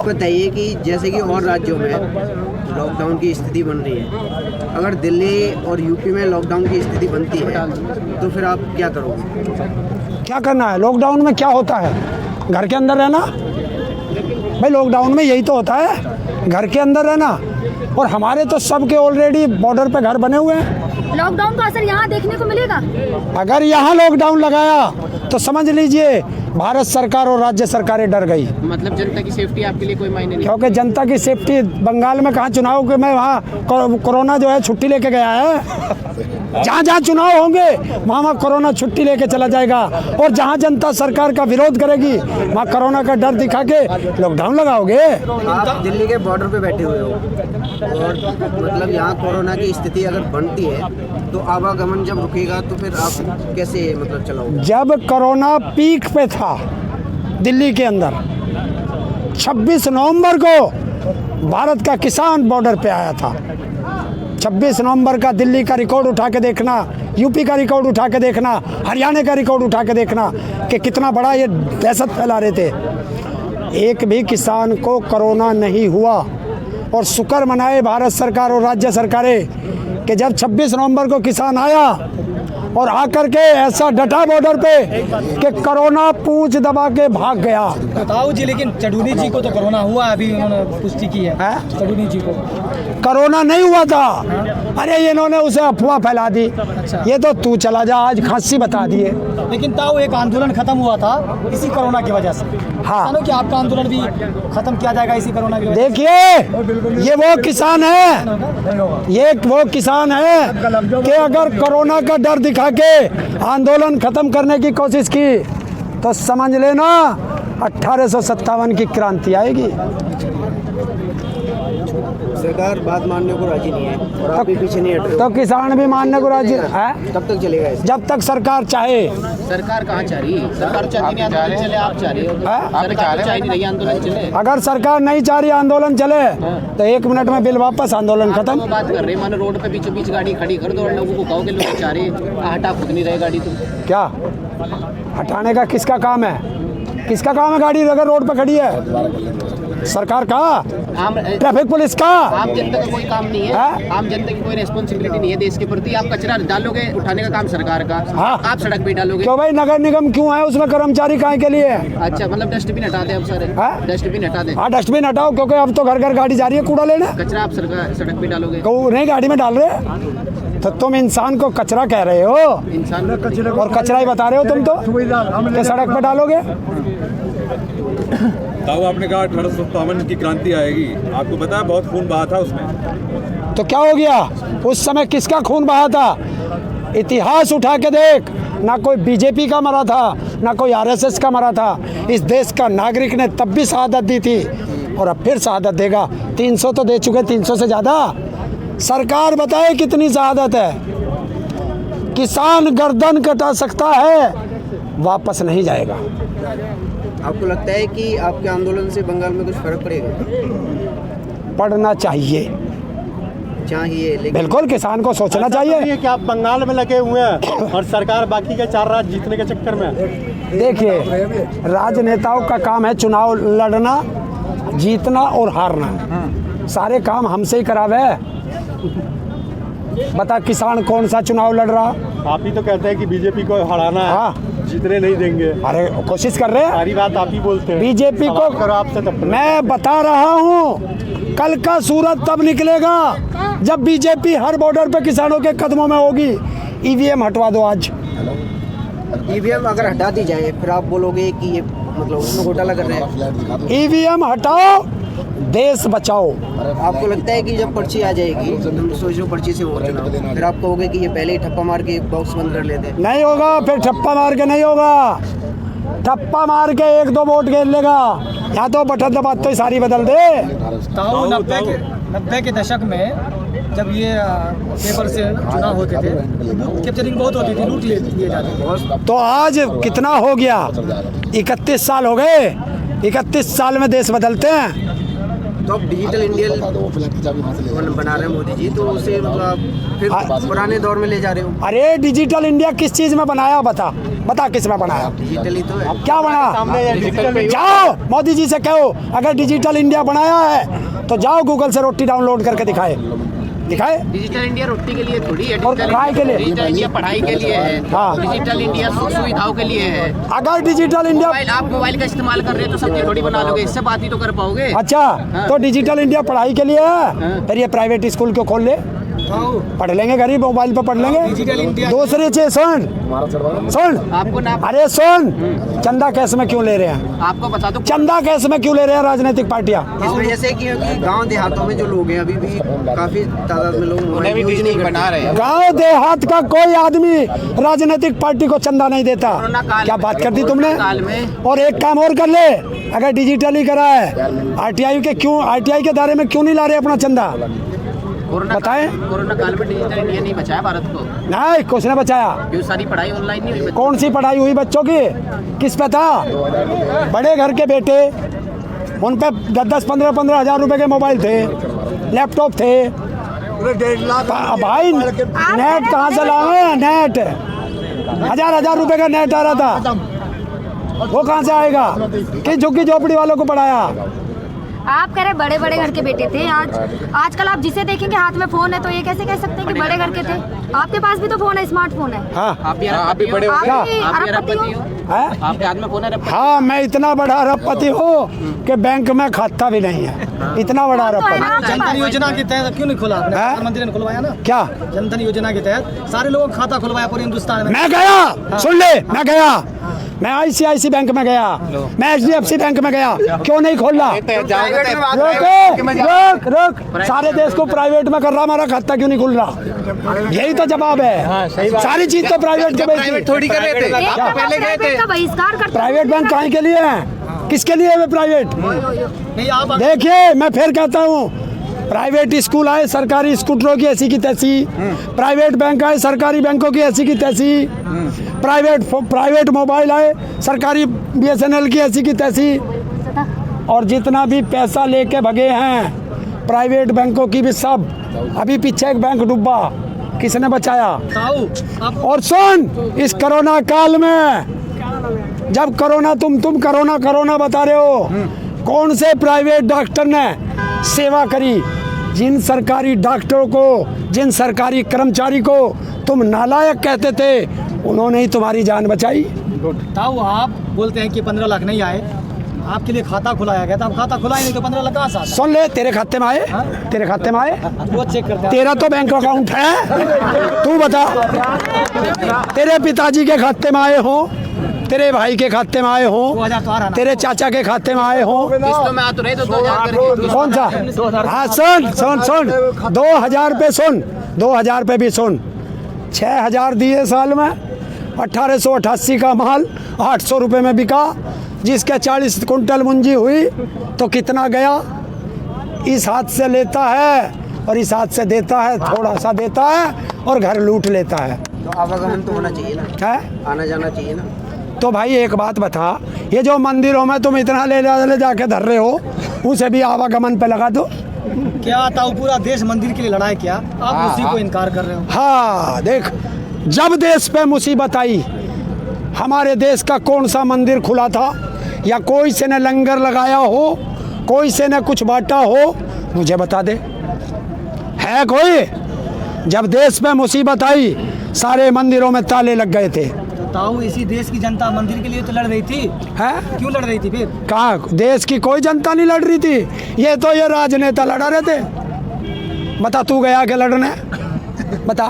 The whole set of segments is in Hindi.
बताइए कि जैसे कि और राज्यों में लॉकडाउन की स्थिति बन रही है, अगर दिल्ली और यूपी में लॉकडाउन की स्थिति बनती है तो फिर आप क्या करोगे? क्या करना है? लॉकडाउन में क्या होता है? घर के अंदर रहना भाई। लॉकडाउन में यही तो होता है, घर के अंदर रहना। और हमारे तो सबके ऑलरेडी बॉर्डर पे घर बने हुए हैं। लॉकडाउन का असर यहाँ देखने को मिलेगा? अगर यहाँ लॉकडाउन लगाया तो समझ लीजिए भारत सरकार और राज्य सरकारें डर गई। मतलब जनता की सेफ्टी आपके लिए कोई मायने नहीं? क्योंकि जनता की सेफ्टी, बंगाल में कहाँ चुनाव के में वहाँ कोरोना जो है छुट्टी लेके गया है। जहाँ जहाँ चुनाव होंगे वहाँ कोरोना छुट्टी लेके चला जाएगा। और जहाँ जनता सरकार का विरोध करेगी वहाँ कोरोना का डर दिखा के लॉकडाउन लगाओगे। आप दिल्ली के बॉर्डर पे बैठे हुए हो और मतलब यहाँ कोरोना की स्थिति अगर बनती है तो आवागमन जब रुकेगा तो फिर आप कैसे मतलब चलाओगे? जब कोरोना पीक पे था दिल्ली के अंदर 26 नवंबर को भारत का किसान बॉर्डर पे आया था। 26 नवंबर का दिल्ली का रिकॉर्ड उठा के देखना, यूपी का रिकॉर्ड उठा के देखना, हरियाणा का रिकॉर्ड उठा के देखना कि कितना बड़ा ये दहशत फैला रहे थे। एक भी किसान को कोरोना नहीं हुआ। और शुक्र मनाए भारत सरकार और राज्य सरकारें कि जब 26 नवंबर को किसान आया और आकर के ऐसा डटा बॉर्डर पे कि कोरोना पूंछ दबा के भाग गया। बताओ जी, लेकिन चडूनी जी को तो कोरोना हुआ, अभी उन्होंने पुष्टि की है। चडूनी जी को कोरोना नहीं हुआ था। अरे इन्होंने उसे अफवाह फैला दी। ये तो तू चला जा, आज खांसी बता दिए। लेकिन ताऊ एक आंदोलन खत्म हुआ था इसी कोरोना की वजह से। हाँ, कि आपका आंदोलन भी खत्म किया जाएगा इसी कोरोना की वजह से। देखिए ये वो किसान है, ये वो किसान है कि अगर कोरोना का डर दिखा के आंदोलन खत्म करने की कोशिश की तो समझ लेना 1857 की क्रांति आएगी। सरकार बात मानने को राजी नहीं है और आप भी पीछे नहीं हट रहे हो। तो किसान भी मानने को राजी है। कब तक चलेगा ऐसे? जब तक सरकार चाहे। सरकार कहाँ चाह रही है? सरकार चाहती नहीं आंदोलन चले, आप चाह रहे हो? सरकार तो चाह नहीं रही आंदोलन चले। अगर सरकार नहीं चाह रही आंदोलन चले तो 1 मिनट में बिल वापस, आंदोलन खत्म। वो बात कर रहे हैं, मानो रोड पे बीचों बीच गाड़ी खड़ी कर दो और लोगों को कहो कि लोग चाह रहे हटा खुद नहीं रहे गाड़ी। तो क्या हटाने का किसका काम है? किसका काम है? गाड़ी अगर रोड पे खड़ी है सरकार का, ट्रैफिक पुलिस का। आम जनता का कोई काम नहीं है। आम जनता की कोई रिस्पॉन्सिबिलिटी नहीं है देश के प्रति। आप कचरा डालोगे, उठाने का काम सरकार का। हाँ। आप सड़क पे डालोगे। क्यों भाई? नगर निगम क्यों है? उसमें कर्मचारी काहे के लिए? अच्छा, मतलब डस्टबिन हटा दे अब सारे। डस्टबिन हटा दे। हाँ, डस्टबिन हटाओ, क्योंकि अब तो घर घर गाड़ी जा रही है कूड़ा लेने। कचरा आप सड़क पे डालोगे? नहीं, गाड़ी में डाल रहे। तो तुम इंसान को कचरा कह रहे हो? इंसान और कचरा ही बता रहे हो तुम तो कि सड़क पर डालोगे। ताऊ आपने कहा 1857 की क्रांति आएगी, आपको पता है बहुत खून बहा था उसमें। तो क्या हो गया? उस समय किसका खून बहा था? इतिहास उठा के देख, ना कोई बीजेपी का मरा था, ना कोई आरएसएस का मरा था। इस देश का नागरिक ने तब भी शहादत दी थी और अब फिर शहादत देगा। 300 तो दे चुके, 300 से ज़्यादा। सरकार बताए कितनी शहादत है। किसान गर्दन कटा सकता है, वापस नहीं जाएगा। आपको लगता है कि आपके आंदोलन से बंगाल में कुछ फर्क पड़ेगा? पड़ना चाहिए, लेकिन बिल्कुल किसान को सोचना चाहिए कि आप बंगाल में लगे हुए हैं और सरकार बाकी के 4 राज्य जीतने के चक्कर में। देखिए, राजनेताओं का काम है चुनाव लड़ना, जीतना और हारना। सारे काम हमसे ही करावे। बता किसान कौन सा चुनाव लड़ रहा? आप ही तो कहते हैं कि बीजेपी को हराना है। हाँ, जीतने नहीं देंगे। अरे कोशिश कर रहे हैं। सारी बात आप ही बोलते हैं। बीजेपी को करो आपसे तब। मैं बता रहा हूँ, कल का सूरज तब निकलेगा जब बीजेपी हर बॉर्डर पे किसानों के कदमों में होगी। ईवीएम हटवा दो आज। ईवीएम अगर हटा दी जाए फिर आप बोलोगे कि ये मतलब उसमें घोटाला कर रहे हैं? ईवीएम हटाओ, देश बचाओ। आपको लगता है कि जब पर्ची आ जाएगी, तुम सोचो पर्ची से वोट चुनाव, फिर आप कहोगे कि ये पहले ही ठप्पा मार के बॉक्स बंद कर लेते? नहीं होगा, फिर ठप्पा मार के नहीं होगा। ठप्पा मार के 1-2 वोट घेर लेगा। यहाँ तो बटन दबाते ही सारी बदल दे। ताऊ 90 के दशक में जब ये पेपर से चुनाव होते थे, कैप्चरिंग बहुत होती थी, लूट लिए जाते थे। तो आज कितना हो गया? 31 साल हो गए। 31 साल में देश बदलते हैं। तो अब डिजिटल इंडिया बना रहे हैं मोदी जी, तो उसे मतलब फिर पुराने दौर में ले जा रहे हो? अरे डिजिटल इंडिया किस चीज़ में बनाया? बता बता किसमें बनाया? डिजिटली तो है। क्या बना? जाओ मोदी जी से कहो, अगर डिजिटल इंडिया बनाया है तो जाओ गूगल से रोटी डाउनलोड करके दिखाए। डिजिटल इंडिया रोटी के लिए थोड़ी है, और पढ़ाई के लिए। डिजिटल इंडिया पढ़ाई के लिए है। हाँ। डिजिटल इंडिया सुख सुविधाओं के लिए है। अगर डिजिटल इंडिया आप मोबाइल का इस्तेमाल कर रहे हैं तो सब्जी थोड़ी बना लोगे, इससे बात ही तो कर पाओगे। अच्छा तो डिजिटल इंडिया पढ़ाई के लिए है, फिर ये प्राइवेट स्कूल क्यों खोल ले? पढ़ लेंगे, गरीब मोबाइल पे पढ़ लेंगे। डिजिटल इंडिया दूसरी चीज सुन आपको ना अरे सुन, चंदा कैश में क्यों ले रहे हैं? आपको बता दो चंदा कैश में क्यों ले रहे हैं राजनीतिक पार्टियां? इस वजह से क्योंकि गांव देहातों में जो लोग हैं अभी भी काफी तादाद में लोग मोबाइल यूज नहीं बना रहे हैं। गांव देहात का कोई आदमी राजनीतिक पार्टी को चंदा नहीं देता। कोरोना काल क्या में- बात कर दी तुमने? कोरोना काल में- और एक काम और कर ले, अगर डिजिटली करा है आरटीआई के दायरे में क्यों नहीं ला रहे अपना चंदा? बताएं। कोरोना काल में डिजिटल इंडिया नहीं बचाया भारत को, नहीं, कुछ ने बचाया। क्योंकि सारी पढ़ाई ऑनलाइन नहीं हुई। कौन सी पढ़ाई हुई बच्चों की? किस पे था? बड़े घर के बेटे, उन पे 10-15 हज़ार रुपए के मोबाइल थे, लैपटॉप थे। भाई नेट कहाँ से लाए? नेट हजार रुपए का नेट आ रहा था, वो कहाँ से आएगा? कि झुग्गी झोपड़ी वालों को पढ़ाया? आप कह रहे बड़े बड़े घर के बेटे थे। आजकल आप जिसे देखेंगे हाथ में फोन है, तो ये कैसे कह सकते हैं कि बड़े घर के थे? आपके पास भी तो फोन है, स्मार्टफोन है। हाँ आप भी बड़े हो, आप भी आप भी अरबपति अरबपति हो। हो, है? आपके हाथ में फोन है। हाँ, मैं इतना बड़ा अरबपति हूँ कि बैंक में खाता भी नहीं है, इतना बड़ा अरबपति। जनधन योजना के तहत क्यों नहीं खुला आपने? हाँ? प्रधानमंत्री ने खुलवाया ना क्या? जनधन योजना के तहत सारे लोगों का खाता खुलवाया पूरे हिंदुस्तान में। मैं गया, सुन ले, मैं गया, मैं ICICI बैंक में गया, मैं HDFC बैंक में गया, क्यों नहीं खोला? रोक, सारे देश को प्राइवेट में कर रहा, हमारा खाता क्यों नहीं खुल रहा? यही तो जवाब है। सारी चीज तो प्राइवेट के बेचती। थोड़ी कर रहे थे, एक आप तो पहले गए थे। प्राइवेट का बहिष्कार करते प्राइवेट बैंक काहे के लिए है? किसके लिए है प्राइवेट? नहीं आप देखिए, मैं फिर कहता हूँ, प्राइवेट स्कूल आए सरकारी स्कूटरों की ऐसी की तैसी, प्राइवेट बैंक आए सरकारी बैंकों की ऐसी की तैसी, प्राइवेट मोबाइल आए सरकारी BSNL की ऐसी की तैसी, और जितना भी पैसा लेके भगे हैं प्राइवेट बैंकों की भी सब। अभी पीछे एक बैंक डूबा, किसने बचाया? आप और सुन, इस कोरोना काल में जब कोरोना तुम कोरोना बता रहे हो, कौन से प्राइवेट डॉक्टर ने सेवा करी? जिन सरकारी डॉक्टरों को, जिन सरकारी कर्मचारी को तुम नालायक कहते थे, उन्होंने ही तुम्हारी जान बचाई। ताऊ आप बोलते हैं कि 15 लाख नहीं आए, आपके लिए खाता खुलाया गया था, आप खाता खुलाए नहीं तो 15 लाख कहाँ से आता? सुन ले, तेरे खाते में आए, तेरे खाते में आए, वो चेक करते हैं। तेरा तो बैंक अकाउंट है, तू बता। तेरे पिताजी के खाते में आए हो, तेरे भाई के खाते में आए हो, 2000 तो आ रहा ना। तेरे चाचा के खाते में आए हो। किस्तों में आ तो रहे तो 2000 करके। कौन सा? हाँ सुन 2000 पे सुन, 2000 पे भी सुन, 6000 दिए साल में, 1888 का माल 800 रुपये में बिका, जिसके 40 कुंटल मुंजी हुई तो कितना गया? इस हाथ से लेता है और इस हाथ से देता है, थोड़ा सा देता है और घर लूट लेता है। तो आवागमन तो होना चाहिए ना, है? आना जाना चाहिए ना। तो भाई एक बात बता, ये जो मंदिरों में तुम इतना ले जाके धर रहे हो, उसे भी आवागमन पे लगा दो। क्या ताऊ पूरा देश मंदिर के लिए लड़ाई किया, आप उसी को इनकार कर रहे हो? हाँ देख, जब देश पे मुसीबत आई, हमारे देश का कौन सा मंदिर खुला था, या कोई से ने लंगर लगाया हो, कोई से ने कुछ बांटा हो, मुझे बता दे, है कोई? जब देश पे मुसीबत आई, सारे मंदिरों में ताले लग गए थे। तो ताऊ इसी देश की जनता मंदिर के लिए तो लड़ रही थी, है? क्यों लड़ रही थी फिर? कहाँ? देश की कोई जनता नहीं लड़ रही थी, ये तो ये राजनेता लड़ा रहे थे। बता, तू गया क्या लड़ने? बता।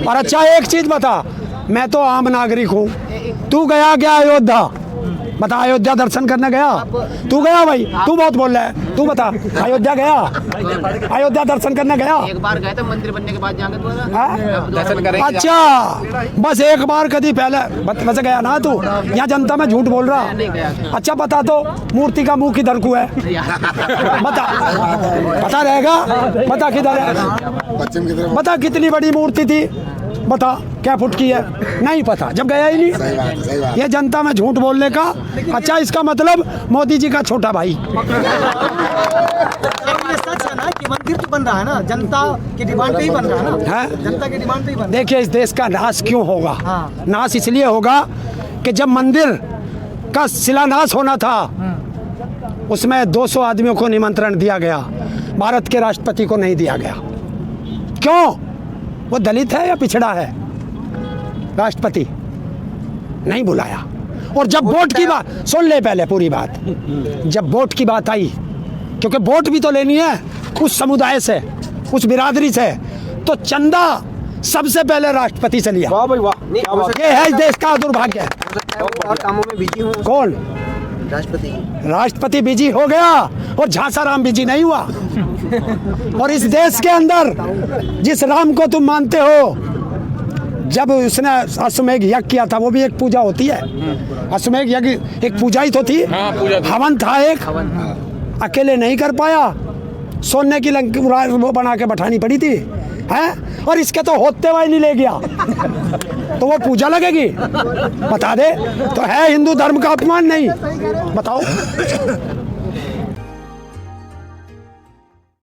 और अच्छा एक चीज बता, मैं तो आम नागरिक हूँ, तू गया क्या अयोध्या? बता, अयोध्या दर्शन करने गया? तू गया भाई? तू बहुत बोल रहा है, तू बता, अयोध्या गया? अयोध्या दर्शन करने गया? एक बार गए थे, मंदिर बनने के बाद जाएंगे तो हाँ? दर्शन करेंगे। अच्छा, बस एक बार कभी पहले बस गया ना तू? यहाँ जनता में झूठ बोल रहा। नहीं गया। अच्छा बता, तो मूर्ति का मुंह किधर को है? बता, पता रहेगा? बता किधर है? बता कितनी बड़ी मूर्ति थी? बता क्या फुट की है? नहीं पता, जब गया ही नहीं। ये जनता में झूठ बोलने का। अच्छा, इसका मतलब मोदी जी का छोटा भाई। ये सच है ना कि मंदिर तो बन रहा है ना, जनता की डिमांड पे ही बन रहा है ना, है? जनता की डिमांड पे ही बन रहा है। देखिए, इस देश का नाश क्यों होगा? हाँ। नाश इसलिए होगा कि जब मंदिर का शिलान्यास होना था उसमें 200 आदमियों को निमंत्रण दिया गया, भारत के राष्ट्रपति को नहीं दिया गया। क्यों? वो दलित है या पिछड़ा है? राष्ट्रपति नहीं बुलाया। और जब वोट की बात, सुन ले पहले पूरी बात, जब वोट की बात आई, क्योंकि वोट भी तो लेनी है उस समुदाय से, उस बिरादरी से, तो चंदा सबसे पहले राष्ट्रपति से लिया। वाह भाई वाह। ये है इस देश का दुर्भाग्य। हो सकता है वो और कामों में बिजी हो। कौन? राष्ट्रपति बिजी हो गया और झांसा राम बिजी नहीं हुआ। और इस देश के अंदर जिस राम को तुम मानते हो, जब उसने अश्वमेध यज्ञ किया था, वो भी एक पूजा होती है। अश्वमेध यज्ञ एक पूजा ही तो थी, हवन था एक, अकेले नहीं कर पाया, सोने की लंका वो बना के बैठानी पड़ी थी, हैं? और इसके तो होते हुए नहीं ले गया, तो वो पूजा लगेगी? बता दे, तो है हिंदू धर्म का अपमान नहीं? बताओ।